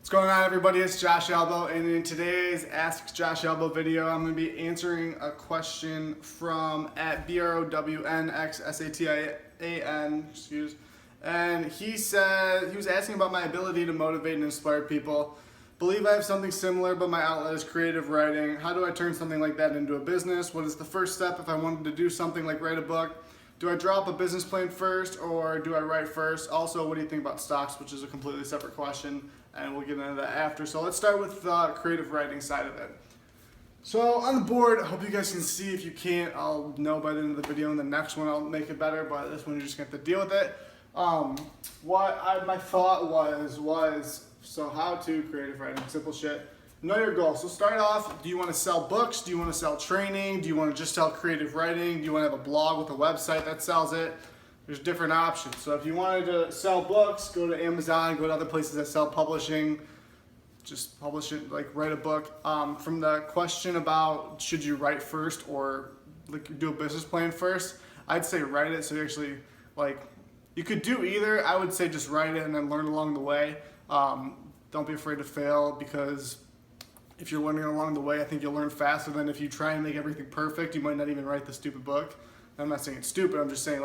What's going on, everybody? It's Josh Albo, and in today's Ask Josh Albo video, I'm going to be answering a question from at BROWNXSATIAN, and he said he was asking about my ability to motivate and inspire people. Believe I have something similar, but my outlet is creative writing. How do I turn something like that into a business? What is the first step if I wanted to do something like write a book? Do I draw up a business plan first, or do I write first? Also, what do you think about stocks, which is a completely separate question, and we'll get into that after. So let's start with the creative writing side of it. So on the board, I hope you guys can see. If you can't, I'll know by the end of the video. In the next one, I'll make it better, but this one, you're just going to have to deal with it. My thought was, so how to creative writing, simple shit. Know your goal. So start off, do you want to sell books? Do you want to sell training? Do you want to just sell creative writing? Do you want to have a blog with a website that sells it? There's different options. So if you wanted to sell books, go to Amazon, go to other places that sell publishing, just publish it, like write a book. From the question about should you write first or like do a business plan first, I'd say write it. So you actually you could do either. I would say just write it and then learn along the way. Don't be afraid to fail, because if you're learning along the way, I think you'll learn faster than if you try and make everything perfect. You might not even write the stupid book. I'm not saying it's stupid, I'm just saying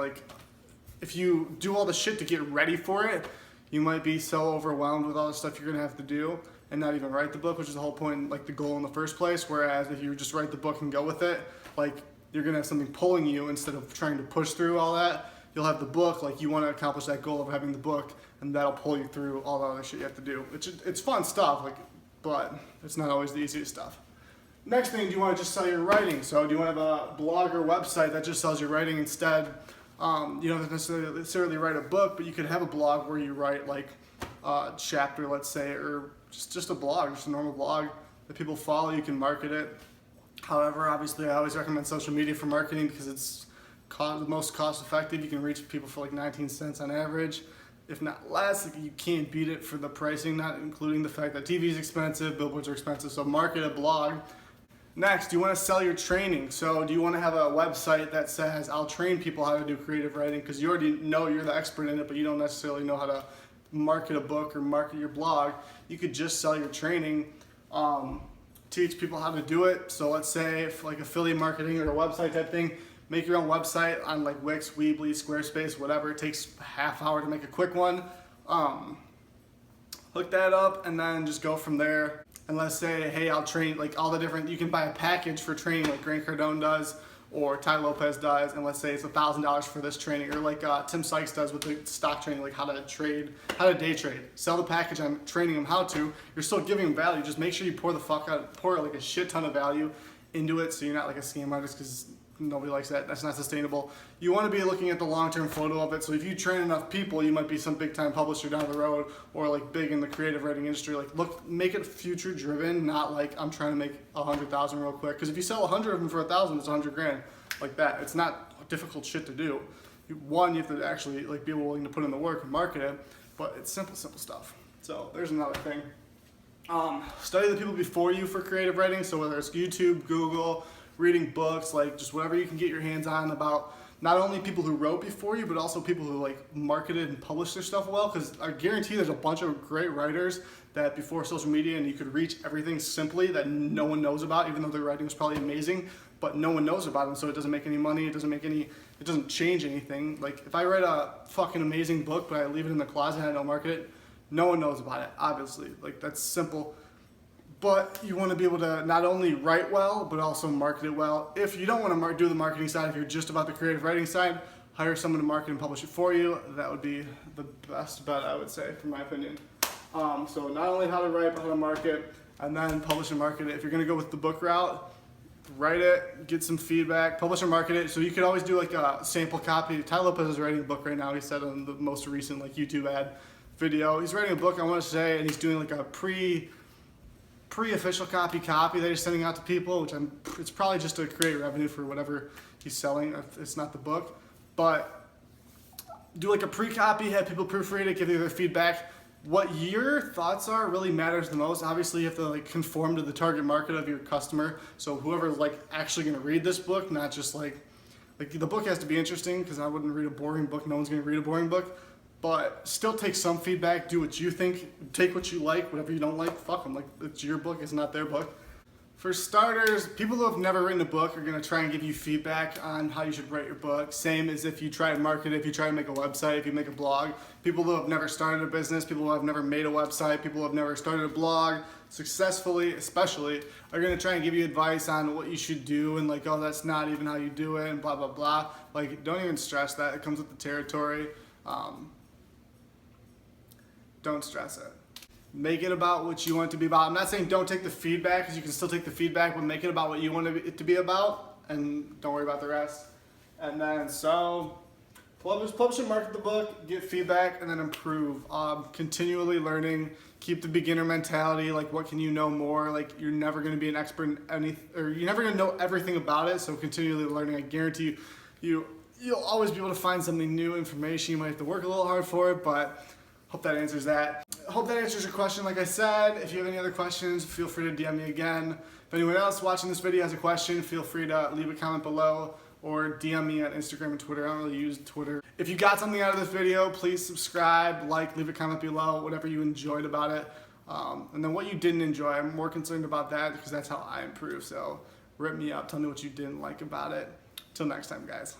if you do all the shit to get ready for it, you might be so overwhelmed with all the stuff you're gonna have to do and not even write the book, which is the whole point, the goal in the first place. Whereas if you just write the book and go with it, you're gonna have something pulling you instead of trying to push through all that. You'll have the book, you wanna accomplish that goal of having the book, and that'll pull you through all the other shit you have to do. It's fun stuff, but it's not always the easiest stuff. Next thing, do you want to just sell your writing? So do you want to have a blog or website that just sells your writing instead? You don't necessarily write a book, but you could have a blog where you write a chapter, let's say, or just a blog, just a normal blog that people follow. You can market it. However, obviously, I always recommend social media for marketing because it's the most cost effective. You can reach people for 19 cents on average, if not less. You can't beat it for the pricing, not including the fact that TV is expensive, billboards are expensive, so market a blog. Next, do you want to sell your training? So do you want to have a website that says, I'll train people how to do creative writing, because you already know you're the expert in it, but you don't necessarily know how to market a book or market your blog. You could just sell your training, teach people how to do it. So let's say if affiliate marketing or a website type thing, make your own website on Wix, Weebly, Squarespace, whatever. It takes a half hour to make a quick one. Hook that up and then just go from there. And let's say, hey, I'll train all the different, you can buy a package for training like Grant Cardone does or Ty Lopez does, and let's say it's $1,000 for this training, or Tim Sykes does with the stock training, how to day trade. Sell the package on training them how to. You're still giving them value. Just make sure you pour a shit ton of value into it, so you're not like a scam artist, because nobody likes that. That's not sustainable. You want to be looking at the long-term photo of it. So if you train enough people, you might be some big-time publisher down the road, or big in the creative writing industry. Make it future-driven, not I'm trying to make 100,000 real quick. Because if you sell 100 of them for 1,000, it's 100 grand. Like that. It's not difficult shit to do. One, you have to actually be willing to put in the work and market it. But it's simple stuff. So there's another thing. Study the people before you for creative writing. So whether it's YouTube, Google, reading books, just whatever you can get your hands on about not only people who wrote before you, but also people who marketed and published their stuff well. Because I guarantee there's a bunch of great writers that before social media, and you could reach everything simply, that no one knows about, even though their writing was probably amazing, but no one knows about them, so it doesn't make any money, it doesn't change anything. If I write a fucking amazing book, but I leave it in the closet and I don't market it, no one knows about it, obviously. That's simple. But you want to be able to not only write well, but also market it well. If you don't want to do the marketing side, if you're just about the creative writing side, hire someone to market and publish it for you. That would be the best bet, I would say, from my opinion. So not only how to write, but how to market, and then publish and market it. If you're going to go with the book route, write it, get some feedback, publish and market it. So you could always do a sample copy. Ty Lopez is writing a book right now. He said on the most recent YouTube ad video. He's writing a book, I want to say, and he's doing a pre-official copy that he's sending out to people, which it's probably just to create revenue for whatever he's selling, if it's not the book. But do a pre-copy, have people proofread it, give you their feedback. What your thoughts are really matters the most. Obviously, you have to conform to the target market of your customer. So whoever's actually going to read this book, not just the book has to be interesting, because I wouldn't read a boring book. No one's going to read a boring book. but still take some feedback, do what you think, take what you like, whatever you don't like, fuck them. Like, it's your book, it's not their book. For starters, people who have never written a book are gonna try and give you feedback on how you should write your book. Same as if you try and market it, if you try and make a website, if you make a blog. People who have never started a business, people who have never made a website, people who have never started a blog successfully, especially, are gonna try and give you advice on what you should do and like, oh, that's not even how you do it and blah, blah, blah. Like, don't even stress that, it comes with the territory. Don't stress it. Make it about what you want it to be about. I'm not saying don't take the feedback, because you can still take the feedback, but make it about what you want it to be about, and don't worry about the rest. And then, so, publish and market the book, get feedback, and then improve. Continually learning, keep the beginner mentality, like what can you know more? Like, you're never gonna be an expert in anything, or you're never gonna know everything about it, so continually learning. I guarantee you'll always be able to find something new, information. You might have to work a little hard for it, but hope that answers that. Hope that answers your question. Like I said, if you have any other questions, feel free to DM me again. If anyone else watching this video has a question, feel free to leave a comment below or DM me on Instagram and Twitter. I don't really use Twitter. If you got something out of this video, please subscribe, like, leave a comment below, whatever you enjoyed about it. And then what you didn't enjoy, I'm more concerned about that because that's how I improve. So rip me up, tell me what you didn't like about it. Till next time, guys.